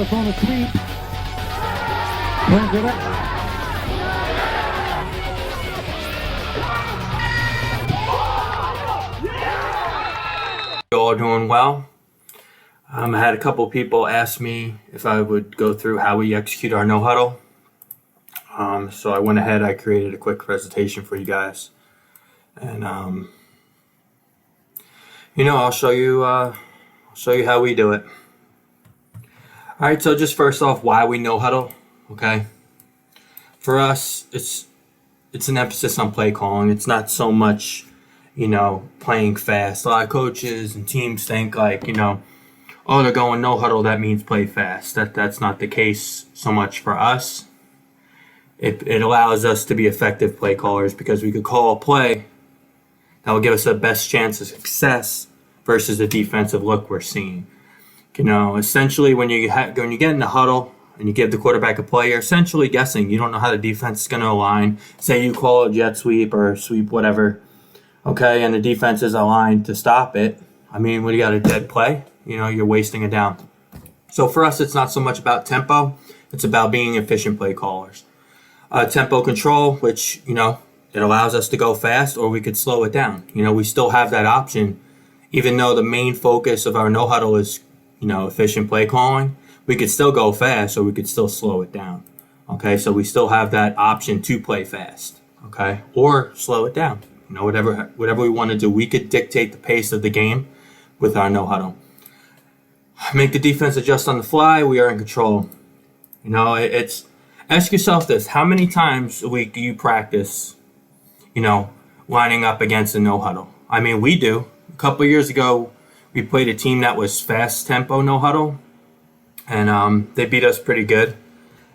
Dallas on the sweep. Turns it up. You all doing well? I had a couple people ask me if I would go through how we execute our no huddle. So I went ahead, I created a quick presentation for you guys. And I'll show you how we do it. All right, so just first off, why we no huddle, okay? For us, it's an emphasis on play calling. It's not so much, playing fast. A lot of coaches and teams think like, oh, they're going no huddle, that means play fast. That's not the case so much for us. It allows us to be effective play callers because we could call a play that will give us the best chance of success versus the defensive look we're seeing. Essentially when you get in the huddle and you give the quarterback a play, you're essentially guessing. You don't know how the defense is going to align. Say you call a jet sweep or sweep whatever, okay, and the defense is aligned to stop it. When you got a dead play, you're wasting a down. So for us, it's not so much about tempo. It's about being efficient play callers. Tempo control, which, it allows us to go fast or we could slow it down. We still have that option. Even though the main focus of our no huddle is, efficient play calling, we could still go fast or we could still slow it down. Okay, so we still have that option to play fast, okay, or slow it down. Whatever we want to do, we could dictate the pace of the game with our no huddle. Make the defense adjust on the fly. We are in control. Ask yourself this: how many times a week do you practice, lining up against a no huddle? We do. A couple of years ago, we played a team that was fast tempo no huddle, and they beat us pretty good.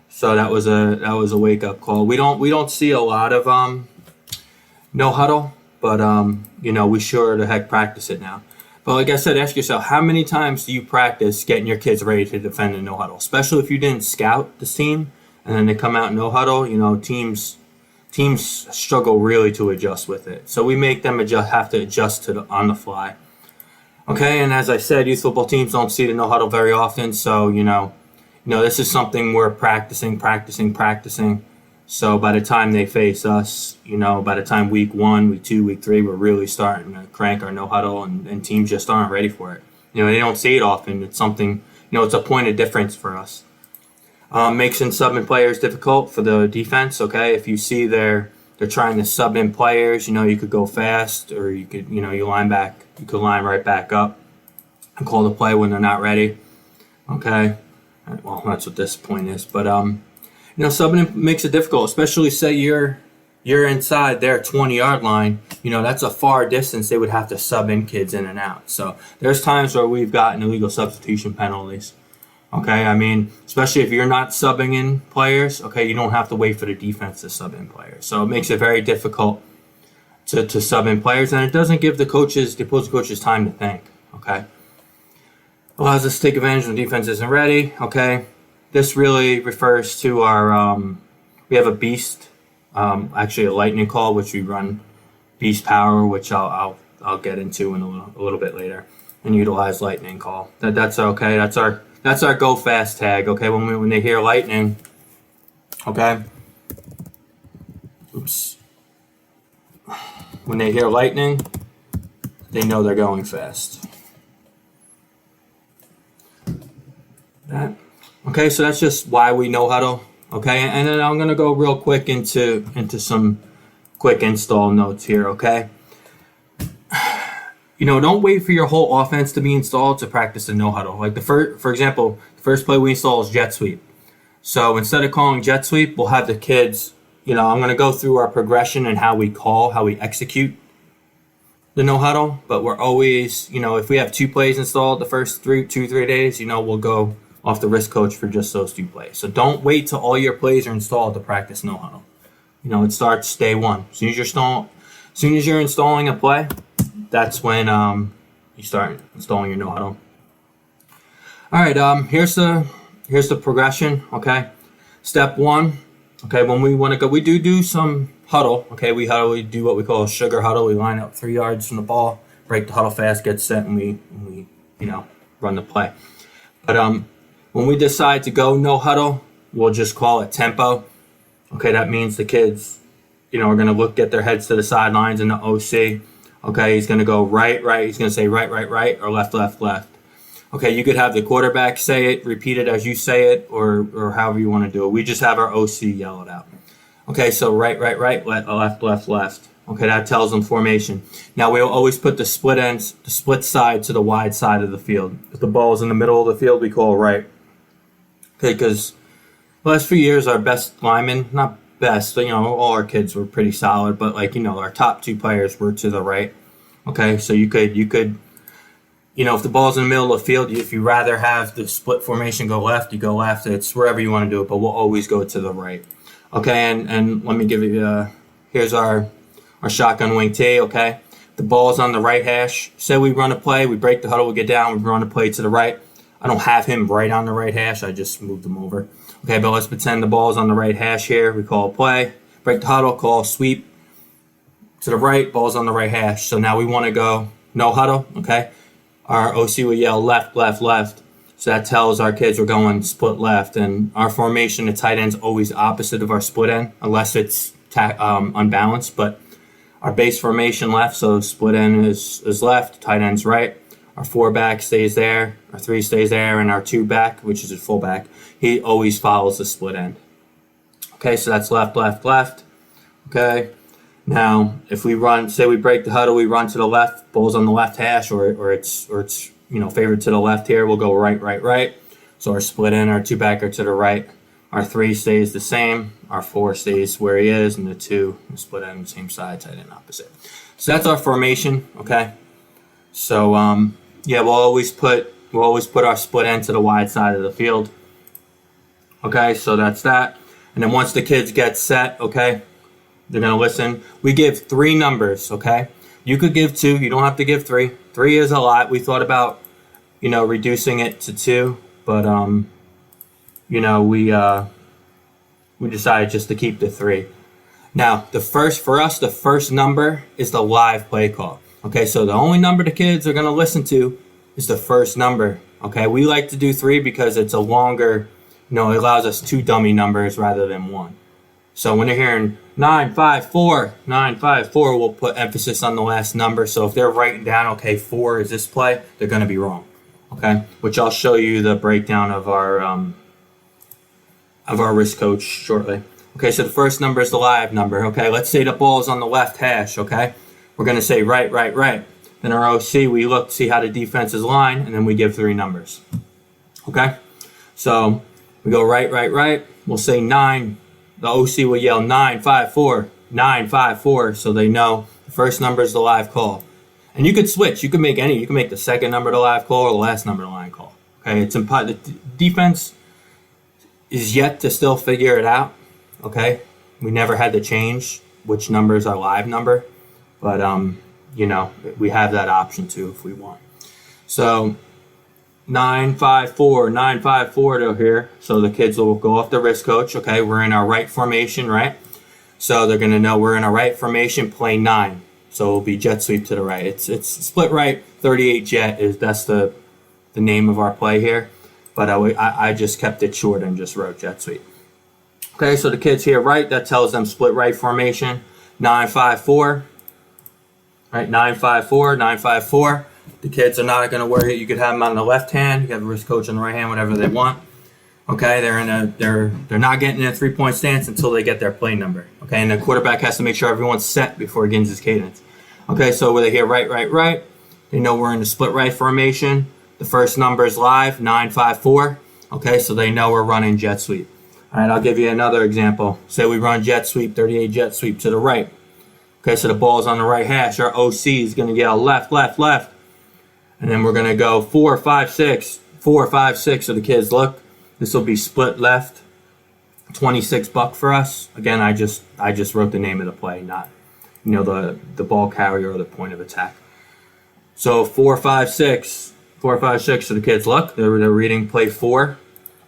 So that was a wake up call. We don't see a lot of no huddle, but we sure the heck practice it now. But like I said, ask yourself, how many times do you practice getting your kids ready to defend a no huddle? Especially if you didn't scout this team and then they come out no huddle. Teams struggle really to adjust with it. So we make them have to adjust on the fly. Okay, and as I said, youth football teams don't see the no huddle very often. So this is something we're practicing. So by the time they face us, by the time week 1, week 2, week 3, we're really starting to crank our no huddle, and teams just aren't ready for it. They don't see it often. It's something, it's a point of difference for us. Makes in subbing players difficult for the defense. Okay, if you see they're trying to sub in players, you could go fast, or you could, you could line right back up and call the play when they're not ready. Okay, well, that's what this point is, but subbing makes it difficult, especially say you're inside their 20-yard line. That's a far distance. They would have to sub in kids in and out. So there's times where we've gotten illegal substitution penalties. Okay, especially if you're not subbing in players, okay, you don't have to wait for the defense to sub in players. So it makes it very difficult to sub in players, and it doesn't give the opposing coaches time to think. Okay, allows us to take advantage when the defense isn't ready. Okay. This really refers to our, we have a beast, actually a lightning call, which we run beast power, which I'll get into in a little bit later, and utilize lightning call. That's okay. That's our go fast tag. Okay, when they hear lightning, okay. Oops. When they hear lightning, they know they're going fast. That. Okay, so that's just why we no huddle. Okay, and then I'm gonna go real quick into some quick install notes here. Okay, don't wait for your whole offense to be installed to practice the no huddle. Like for example, the first play we install is jet sweep. So instead of calling jet sweep, we'll have the kids. I'm gonna go through our progression and how we execute the no huddle. But we're always, if we have 2 plays installed the first 3 days, we'll go off the risk coach for just those 2 plays. So don't wait till all your plays are installed to practice no huddle. It starts day 1. As soon as you're installing a play, that's when you start installing your no huddle. All right, here's the progression. Okay, step 1. Okay, when we want to go, we do some huddle. Okay, we do what we call a sugar huddle. We line up 3 yards from the ball, break the huddle fast, get set, and we run the play. But When we decide to go no huddle, we'll just call it tempo. Okay, that means the kids, are going to get their heads to the sidelines in the OC. Okay, he's going to go right, right. He's going to say right, right, right, or left, left, left. Okay, you could have the quarterback say it, repeat it as you say it, or however you want to do it. We just have our OC yell it out. Okay, so right, right, right, left, left, left. Okay, that tells them formation. Now, we'll always put the split side to the wide side of the field. If the ball is in the middle of the field, we call right. Okay, because the last few years, our best linemen, not best, but, all our kids were pretty solid, but, our top 2 players were to the right. Okay, so you could, if the ball's in the middle of the field, if you rather have the split formation go left, you go left. It's wherever you want to do it, but we'll always go to the right. Okay, and let me give you, here's our shotgun wing tee, okay? The ball's on the right hash. Say we run a play, we break the huddle, we get down, we run a play to the right. I don't have him right on the right hash, I just moved him over. Okay, but let's pretend the ball's on the right hash here. We call a play, break the huddle, call a sweep to the right, ball's on the right hash. So now we want to go no huddle, okay? Our OC will yell left, left, left. So that tells our kids we're going split left. And our formation, the tight end's always opposite of our split end, unless it's unbalanced. But our base formation left, so split end is left, tight end's right. Our 4 back stays there, our 3 stays there, and our 2 back, which is a full back, he always follows the split end. Okay, so that's left, left, left. Okay. Now, if we run, say we break the huddle, we run to the left, ball's on the left hash, or it's favored to the left here, we'll go right, right, right. So our split end, our 2 back are to the right. Our 3 stays the same. Our 4 stays where he is, and the 2 split end same side, tight end opposite. So that's our formation, okay? So we'll always put our split end to the wide side of the field. Okay, so that's that. And then once the kids get set, okay, they're gonna listen. We give 3 numbers, okay? You could give 2. You don't have to give 3. 3 is a lot. We thought about, reducing it to 2, but we decided just to keep the 3. Now, the first number is the live play call. Okay, so the only number the kids are gonna listen to is the first number. Okay, we like to do 3 because it's a longer, it allows us 2 dummy numbers rather than 1. So when they're hearing 954, 954, we'll put emphasis on the last number. So if they're writing down, okay, 4 is this play, they're going to be wrong. Okay, which I'll show you the breakdown of our risk coach shortly. Okay, so the first number is the live number. Okay, let's say the ball is on the left hash. Okay, we're going to say right, right, right. Then our OC, we look to see how the defense is lined, and then we give 3 numbers. Okay, so we go right, right, right. We'll say 9. The OC will yell 954, 954, so they know the first number is the live call. And you could switch. You could make any. You can make the second number the live call or the last number the live call. Okay, it's important. The defense is yet to still figure it out. Okay, we never had to change which number is our live number, but we have that option too if we want. So 954, 954 to here. So the kids will go off the wrist coach. Okay, we're in our right formation, right? So they're going to know we're in our right formation, play 9. So it'll be jet sweep to the right. It's split right, 38 jet that's the name of our play here. But I just kept it short and just wrote jet sweep. Okay, so the kids here right, that tells them split right formation, 954. Right, 954, 954. The kids are not going to worry. You could have them on the left hand. You can have the wrist coach on the right hand, whatever they want. Okay, they're not getting in a 3-point stance until they get their play number. Okay, and the quarterback has to make sure everyone's set before he begins his cadence. Okay, so where they hear right, right, right, they know we're in the split right formation. The first number is live, 954. Okay, so they know we're running jet sweep. All right, I'll give you another example. Say we run jet sweep, 38 jet sweep to the right. Okay, so the ball's on the right hash. Our OC is going to yell left, left, left. And then we're going to go 4, 5, 6. 4, 5, 6. So the kids look. This will be split left. 26 buck for us. Again, I just wrote the name of the play, not the ball carrier or the point of attack. So 4, 5, 6. 4, 5, 6. So the kids look. They're reading play 4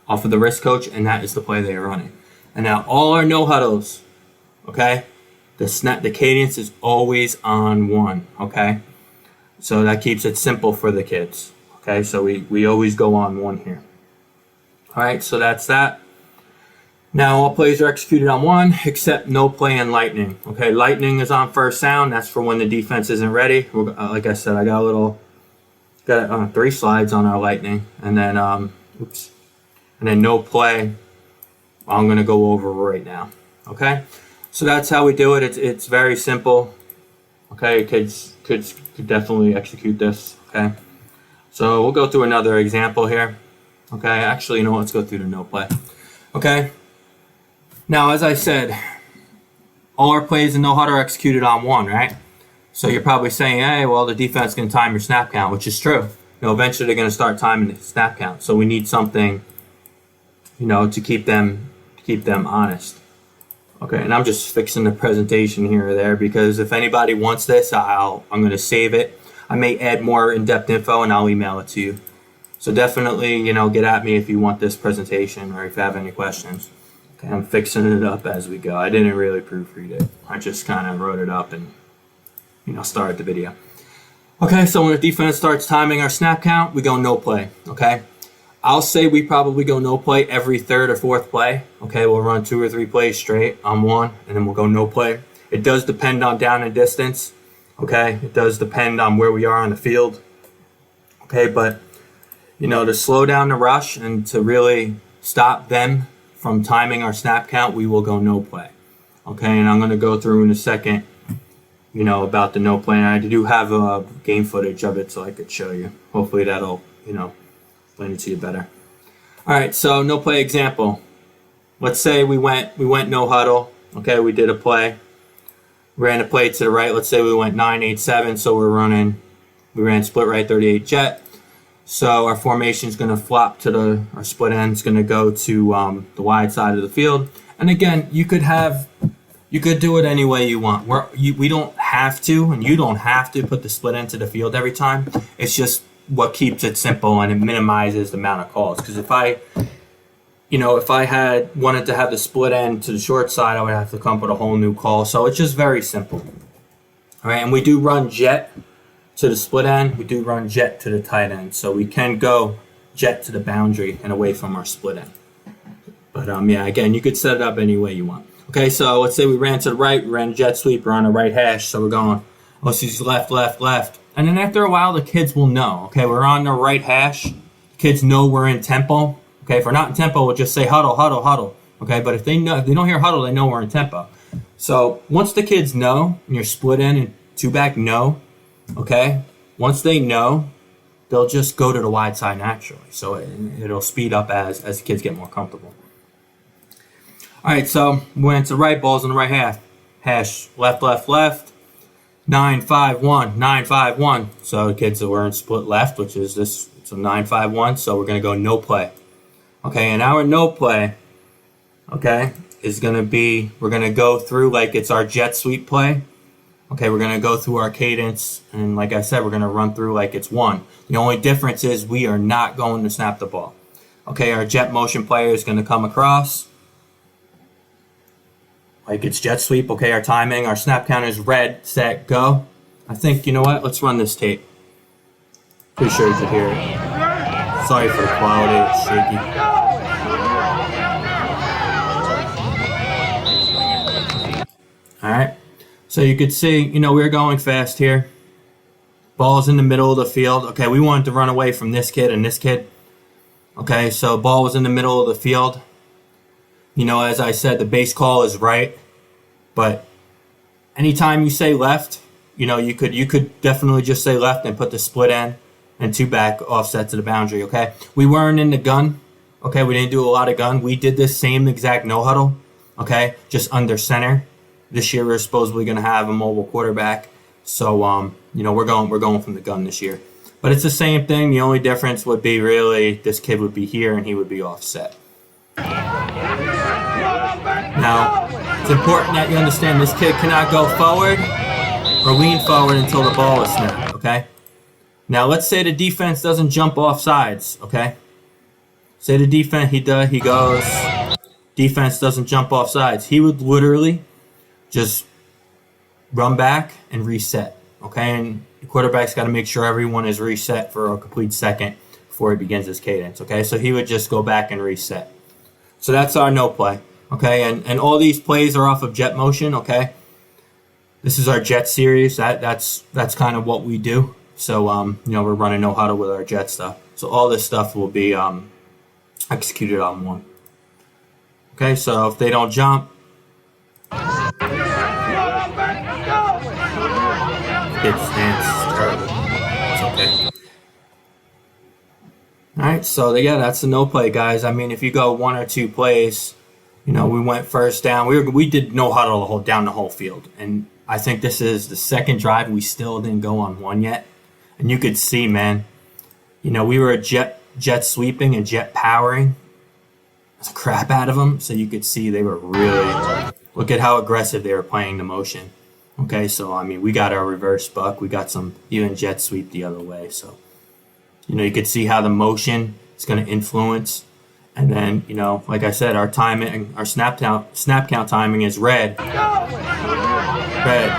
off of the wrist coach, and that is the play they are running. And now all our no huddles, okay? The cadence is always on 1, okay? So that keeps it simple for the kids, okay? So we always go on 1 here. All right, so that's that. Now all plays are executed on one, except no play in lightning. Okay, lightning is on first sound. That's for when the defense isn't ready. Like I said, I got 3 slides on our lightning, and then and then no play. I'm gonna go over right now. Okay, so that's how we do it. It's very simple. Okay, kids could definitely execute this. Okay, so we'll go through another example here. Okay, actually, you know what? Let's go through the no play. Okay. Now, as I said, all our plays in No Huddle are executed on one, right? So you're probably saying, hey, well, the defense can time your snap count, which is true. Eventually they're going to start timing the snap count. So we need something, to keep them honest. Okay, and I'm just fixing the presentation here or there because if anybody wants this, I'm going to save it. I may add more in-depth info and I'll email it to you. So definitely, get at me if you want this presentation or if you have any questions. Okay, I'm fixing it up as we go. I didn't really proofread it. I just kind of wrote it up and, started the video. Okay, so when the defense starts timing our snap count, we go no play, okay? I'll say we probably go no play every third or fourth play. Okay, we'll run 2 or 3 plays straight on one, and then we'll go no play. It does depend on down and distance, okay? It does depend on where we are on the field, okay? But, to slow down the rush and to really stop them from timing our snap count, we will go no play. Okay, and I'm going to go through in a second, about the no play. And I do have game footage of it so I could show you. Hopefully that'll, explain it to you better. All right, so no play example. Let's say we went no huddle. Okay, we did a play. Ran a play to the right. Let's say we went 9-8-7, so we ran split right 38 jet. So our formation is going to flop to our split end is going to go to the wide side of the field. And again, you could do it any way you want. We don't have to, and you don't have to put the split end to the field every time. It's just what keeps it simple and it minimizes the amount of calls. Because if I had wanted to have the split end to the short side, I would have to come up with a whole new call. So it's just very simple. All right, and we do run jet to the split end, we do run jet to the tight end. So we can go jet to the boundary and away from our split end. But again, you could set it up any way you want. Okay, so let's say we ran to the right, we ran a jet sweep, we're on the right hash, so we're going, let's use left, left, left. And then after a while, the kids will know, okay, we're on the right hash. The kids know we're in tempo. Okay, if we're not in tempo, we'll just say huddle, huddle, huddle. Okay, but if they don't hear huddle, they know we're in tempo. So once the kids know, and you're split in and 2 back know, okay, once they know, they'll just go to the wide side naturally. So it'll speed up as the kids get more comfortable. All right, so we went to right, balls in the right half. Hash, left, left, left. 9-5-1, 9-5-1. So the kids were in split left, which is this, so 9-5-1. So we're going to go no play. Okay, and our no play, okay, is going to be, we're going to go through like it's our jet sweep play. Okay, we're going to go through our cadence, and like I said, we're going to run through like it's one. The only difference is we are not going to snap the ball. Okay, our jet motion player is going to come across like it's jet sweep. Okay, our timing, our snap count is red, set, go. I think, you know what? Let's run this tape. Pretty sure you can hear it. Sorry for the quality, it's shaky. All right. So you could see, we were going fast here. Ball's in the middle of the field. Okay, we wanted to run away from this kid and this kid. Okay, so ball was in the middle of the field. As I said, the base call is right. But anytime you say left, you could definitely just say left and put the split end and 2 back offset to the boundary, okay? We weren't in the gun. Okay, we didn't do a lot of gun. We did this same exact no huddle, okay, just under center. This year we're supposedly going to have a mobile quarterback, so we're going from the gun this year. But it's the same thing. The only difference would be really this kid would be here and he would be offset. Now it's important that you understand this kid cannot go forward or lean forward until the ball is snapped. Okay. Now let's say the defense doesn't jump off sides. Okay. Say the defense he goes. Defense doesn't jump off sides. He would literally just run back and reset, okay? And the quarterback's got to make sure everyone is reset for a complete second before he begins his cadence. Okay, so he would just go back and reset. So that's our no play. Okay, and all these plays are off of jet motion. Okay, this is our jet series. That's kind of what we do. So we're running no huddle with our jet stuff. So all this stuff will be executed on one. Okay, so if they don't jump, it stands terrible. It's okay. All right, so yeah, that's the no play, guys. I mean, if you go one or two plays, we went first down. We did no huddle down the whole field, and I think this is the second drive. We still didn't go on one yet, and you could see, man. We were jet sweeping and jet powering the crap out of them, so you could see they were really. Look at how aggressive they were playing the motion. Okay, so I mean, we got our reverse buck. We got some even jet sweep the other way. So, you could see how the motion is going to influence. And then, like I said, our timing, our snap count timing is red,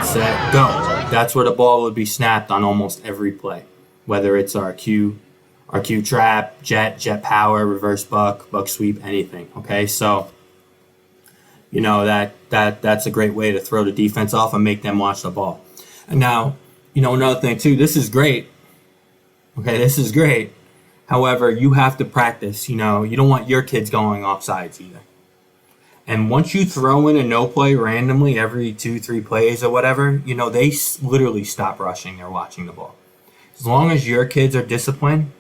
set, go. That's where the ball would be snapped on almost every play, whether it's our Q trap, jet power, reverse buck sweep, anything. Okay, so that's a great way to throw the defense off and make them watch the ball. And now, another thing too, this is great. Okay, this is great. However, you have to practice. You don't want your kids going off sides either. And once you throw in a no play randomly every 2-3 plays or whatever, they literally stop rushing. They're watching the ball. As long as your kids are disciplined,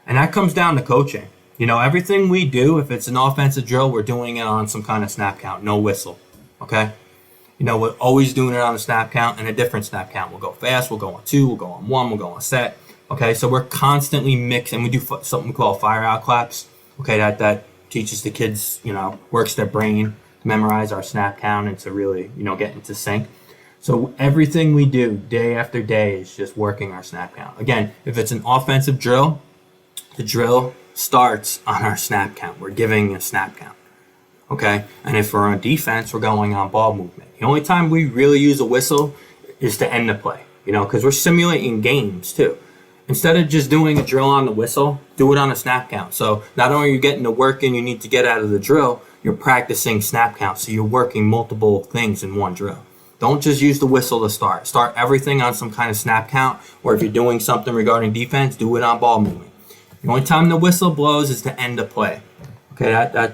and that comes down to coaching. Everything we do, if it's an offensive drill, we're doing it on some kind of snap count, no whistle. Okay? We're always doing it on a snap count and a different snap count. We'll go fast, we'll go on 2, we'll go on 1, we'll go on set. Okay, so we're constantly mixing. We do something we call fire out claps. Okay, that teaches the kids, works their brain to memorize our snap count and to really, get into sync. So everything we do day after day is just working our snap count. Again, if it's an offensive drill, the drill starts on our snap count. We're giving a snap count. Okay, and if we're on defense, we're going on ball movement. The only time we really use a whistle is to end the play, because we're simulating games too. Instead of just doing a drill on the whistle, do it on a snap count. So not only are you getting the work in you need to get out of the drill, you're practicing snap count. So you're working multiple things in one drill. Don't just use the whistle to start. Start everything on some kind of snap count, or if you're doing something regarding defense, do it on ball movement. The only time the whistle blows is to end a play. Okay,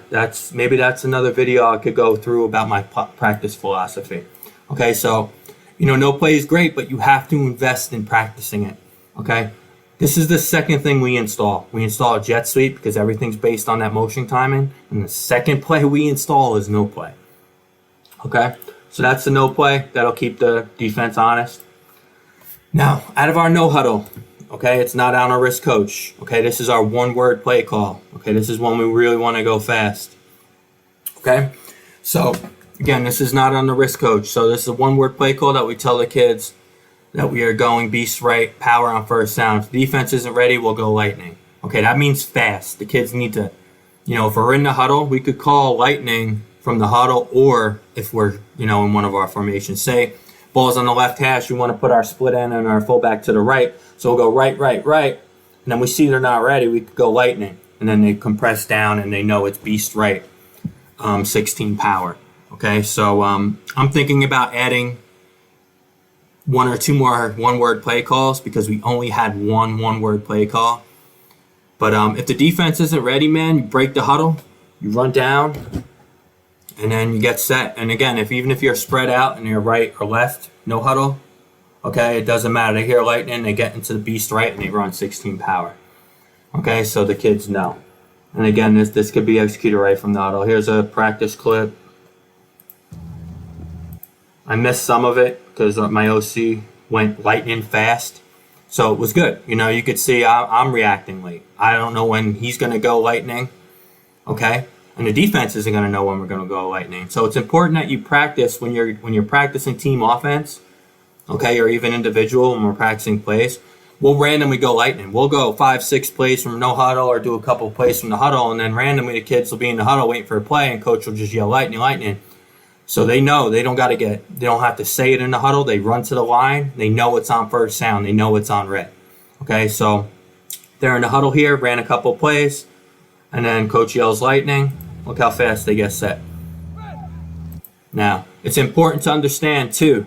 that's another video I could go through about my practice philosophy. Okay, so no play is great, but you have to invest in practicing it. Okay. This is the second thing we install. We install a jet sweep because everything's based on that motion timing. And the second play we install is no play. Okay? So that's the no play. That'll keep the defense honest. Now, out of our no huddle, okay, it's not on our risk coach. Okay, this is our one-word play call. Okay, this is when we really want to go fast. Okay? So, again, this is not on the risk coach. So this is a one-word play call that we tell the kids that we are going beast right, power on first down. If the defense isn't ready, we'll go lightning. Okay, that means fast. The kids need to, if we're in the huddle, we could call lightning from the huddle, or if we're, in one of our formations. Say, ball's on the left hash, we want to put our split end and our fullback to the right. So we'll go right, and then we see they're not ready, we could go lightning. And then they compress down and they know it's beast right, 16 power. Okay, so I'm thinking about adding one or two more one-word play calls because we only had one-word play call. But if the defense isn't ready, man, you break the huddle, you run down, and then you get set. And again, even if you're spread out and you're right or left, no huddle, okay, it doesn't matter. They hear lightning, they get into the beast right, and they run 16 power. Okay, so the kids know. And again, this could be executed right from the huddle. Here's a practice clip. I missed some of it because my OC went lightning fast. So it was good. You could see I'm reacting late. I don't know when he's going to go lightning. Okay? And the defense isn't going to know when we're going to go lightning. So it's important that you practice when you're practicing team offense, okay, or even individual when we're practicing plays. We'll randomly go lightning. We'll go 5-6 plays from no huddle or do a couple plays from the huddle, and then randomly the kids will be in the huddle waiting for a play, and coach will just yell lightning. So they know they don't have to say it in the huddle. They run to the line. They know it's on first sound. They know it's on red. Okay, so They're in the huddle here, ran a couple plays, and then coach yells lightning. Look how fast they get set. Now, it's important to understand, too,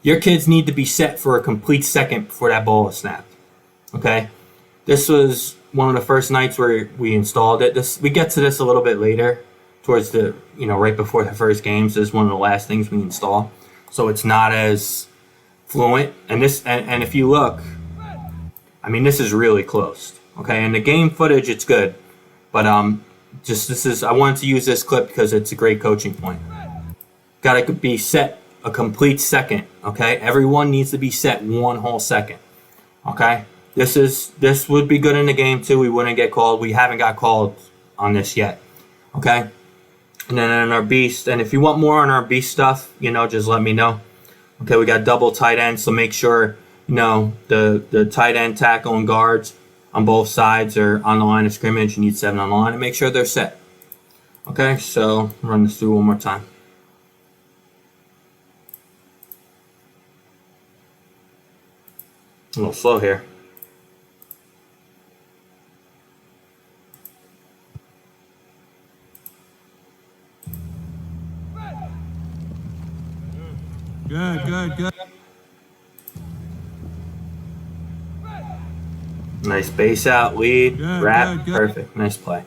your kids need to be set for a complete second before that ball is snapped. Okay? This was one of the first nights where we installed it. We get to this a little bit later, towards the, right before the first games. This is one of the last things we install. So it's not as fluent. And if you look, this is really close. Okay? And the game footage, it's good. But I wanted to use this clip because it's a great coaching point. Got to be set a complete second, okay? Everyone needs to be set one whole second, okay? This would be good in the game, too. We wouldn't get called. We haven't got called on this yet, okay? And then in our beast, and if you want more on our beast stuff, just let me know. Okay, we got double tight ends, so make sure, the tight end, tackle, and guards on both sides are on the line of scrimmage. You need 7 on the line, and make sure they're set. Okay, so run this through one more time. A little slow here. Good. Nice base out, lead, wrap, perfect. Nice play.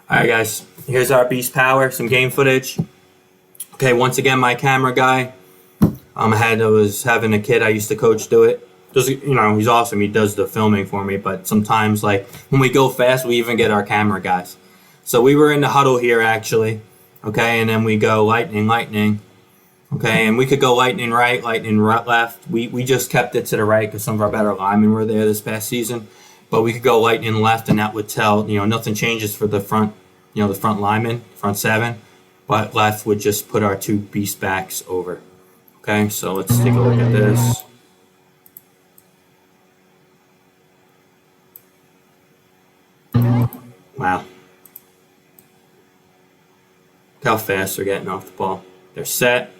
All right, guys, here's our beast power, some game footage. Okay, once again, my camera guy, I was having a kid I used to coach do it. He's awesome. He does the filming for me, but sometimes, like, when we go fast, we even get our camera guys. So we were in the huddle here, actually, okay, and then we go lightning, okay, and we could go lightning right, lightning left. We just kept it to the right because some of our better linemen were there this past season, but we could go lightning left, and that would tell, nothing changes for the front, the front linemen, front 7, but left would just put our 2 beast backs over. Okay, so let's take a look at this. Wow. Look how fast they're getting off the ball. They're set.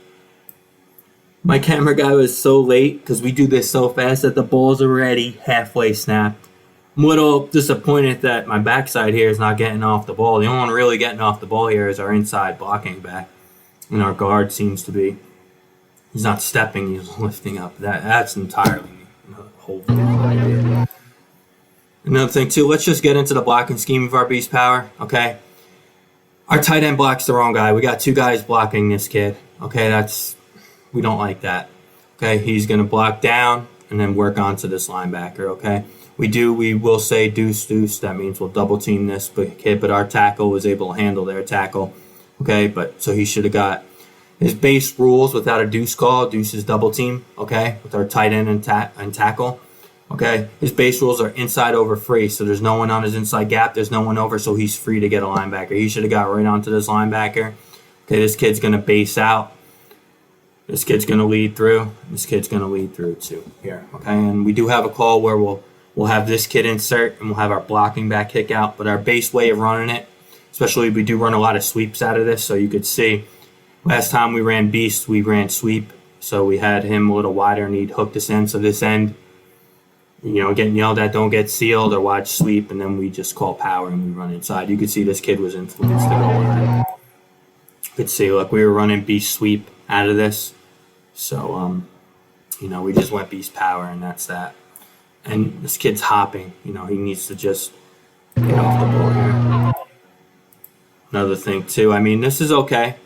My camera guy was so late because we do this so fast that the ball's already halfway snapped. I'm a little disappointed that my backside here is not getting off the ball. The only one really getting off the ball here is our inside blocking back. And our guard seems to be. He's not stepping, he's lifting up. That's entirely a whole idea. Another thing, too, let's just get into the blocking scheme of our beast power, okay? Our tight end blocks the wrong guy. We got 2 guys blocking this kid, okay? We don't like that, okay? He's going to block down and then work onto this linebacker, okay? We will say deuce. That means we'll double team this kid, but our tackle was able to handle their tackle, okay? So he should have got his base rules without a deuce call. Deuce is double team, okay? With our tight end and tackle. Okay, his base rules are inside over free, so there's no one on his inside gap. There's no one over, so he's free to get a linebacker. He should have got right onto this linebacker. Okay, this kid's going to base out. This kid's going to lead through. This kid's going to lead through too here. Okay, and we do have a call where we'll have this kid insert and we'll have our blocking back kick out. But our base way of running it, especially we do run a lot of sweeps out of this, so you could see last time we ran beast, we ran sweep. So we had him a little wider and he'd hook this end. So this end, getting yelled at, don't get sealed or watch sweep, and then we just call power and we run inside. You could see this kid was influenced to go in. You could see, look, we were running beast sweep out of this. So, we just went beast power, and that's that. And this kid's hopping. He needs to just get off the ball here. Another thing, too, this is okay.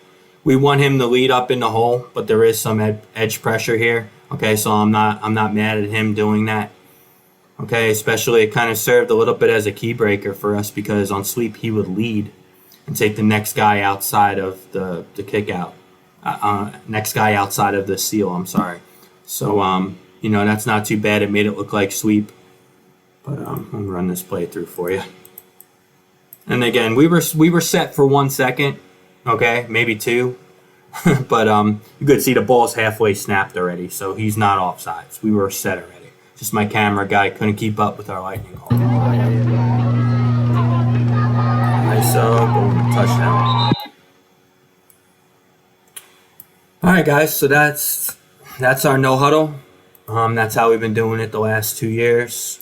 We want him to lead up in the hole, but there is some edge pressure here. Okay, so I'm not mad at him doing that. Okay, especially it kind of served a little bit as a key breaker for us because on sweep he would lead and take the next guy outside of the kick out. Next guy outside of the seal, I'm sorry. So, that's not too bad. It made it look like sweep. But I'm going to run this play through for you. And again, we were set for 1 second, okay, maybe 2. But you could see the ball's halfway snapped already, so he's not offsides. We were set already. Just my camera guy couldn't keep up with our lightning call. ISO, boom, touchdown. All right, guys, so that's our no huddle. That's how we've been doing it the last 2 years.